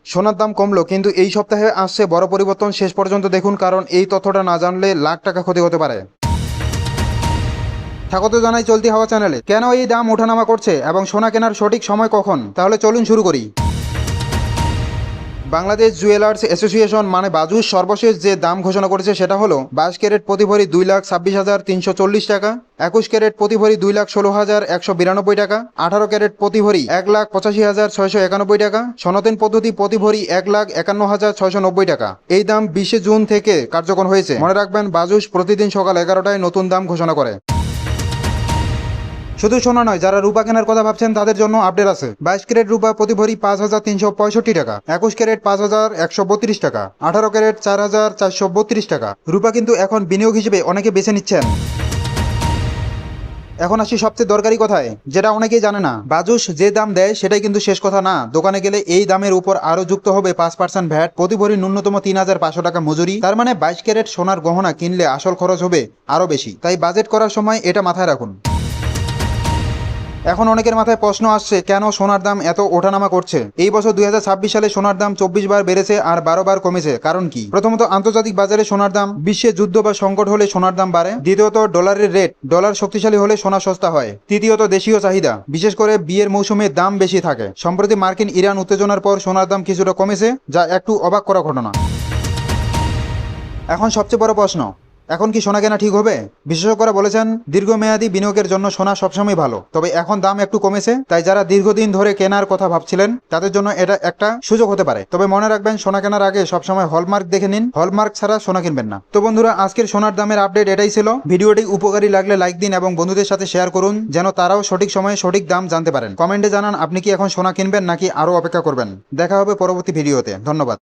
সোনার দাম কমলো, কিন্তু এই সপ্তাহে আসছে বড় পরিবর্তন। শেষ পর্যন্ত দেখুন, কারণ এই তথ্যটা না জানলে লাখ টাকা ক্ষতি হতে পারে। স্বাগত জানাই চলতি হাওয়া চ্যানেলে। কেন এই দাম ওঠানামা করছে এবং সোনা কেনার সঠিক সময় কখন, তাহলে চলুন শুরু করি। বাংলাদেশ জুয়েলার্স অ্যাসোসিয়েশন মানে বাজুস সর্বশেষ যে দাম ঘোষণা করেছে সেটা হলো 22 ক্যারেট প্রতি ভরি 2,26,340 টাকা, 21 ক্যারেট প্রতি ভরি 2,16,192 টাকা, 18 ক্যারেট প্রতি ভরি 1,85,691 টাকা, সনাতন পদ্ধতি প্রতি ভরি 1,51,690 টাকা। এই দাম 20 জুন থেকে কার্যকর হয়েছে। মনে রাখবেন, বাজুস প্রতিদিন সকাল 11টায় নতুন দাম ঘোষণা করে। শুধু সোনা নয়, যারা রূপা কেনার কথা ভাবছেন তাদের জন্য আপডেট আছে। 22 ক্যারেট রূপা প্রতি ভরি 5,365 টাকা, 21 ক্যারেট 5,132 টাকা, 18 ক্যারেট 4,432 টাকা। রূপা কিন্তু এখন বিনিয়োগ হিসেবে অনেকে বেছে নিচ্ছেন। এখন আসি সবচেয়ে দরকারি কথায়, যেটা অনেকেই জানে না। বাজুস যে দাম দেয় সেটাই কিন্তু শেষ কথা না। দোকানে গেলে এই দামের উপর আরো যুক্ত হবে 5% ভ্যাট, প্রতি ভরি ন্যূনতম 3,500 টাকা মজুরি। তার মানে 22 ক্যারেট সোনার গহনা কিনলে আসল খরচ হবে আরো বেশি। তাই বাজেট করার সময় এটা মাথায় রাখুন। এখন অনেকের মাথায় প্রশ্ন আসছে, কেন সোনার দাম এত ওঠানামা করছে। এই বছর 2026 সালে সোনার দাম 24 বার বেড়েছে আর 12 বার কমেছে। কারণ কি? প্রথমত, আন্তর্জাতিক বাজারে সোনার দাম, বিশ্বে যুদ্ধ বা সংকট হলে সোনার দাম বাড়ে। দ্বিতীয়ত, ডলারের রেট, ডলার শক্তিশালী হলে সোনা সস্তা হয়। তৃতীয়ত, দেশীয় চাহিদা, বিশেষ করে বিয়ের মৌসুমে দাম বেশি থাকে। সম্প্রতি মার্কিন ইরান উত্তেজনার পর সোনার দাম কিছুটা কমেছে, যা একটু অবাক করা ঘটনা। এখন সবচেয়ে বড় প্রশ্ন, এখন কি সোনা কেনা ঠিক হবে? বিশেষজ্ঞরা বলেছেন, দীর্ঘমেয়াদী বিনিয়োগের জন্য সোনা সবসময় ভালো। তবে এখন দাম একটু কমেছে, তাই যারা দীর্ঘদিন ধরে কেনার কথা ভাবছিলেন তাদের জন্য এটা একটা সুযোগ হতে পারে। তবে মনে রাখবেন, সোনা কেনার আগে সবসময় হলমার্ক দেখে নিন। হলমার্ক ছাড়া সোনা কিনবেন না। তো বন্ধুরা, আজকের সোনার দামের আপডেট এটাই ছিল। ভিডিওটি উপকারী লাগলে লাইক দিন এবং বন্ধুদের সাথে শেয়ার করুন, যেন তারাও সঠিক সময়ে সঠিক দাম জানতে পারেন। কমেন্টে জানান আপনি কি এখন সোনা কিনবেন নাকি আরও অপেক্ষা করবেন। দেখা হবে পরবর্তী ভিডিওতে। ধন্যবাদ।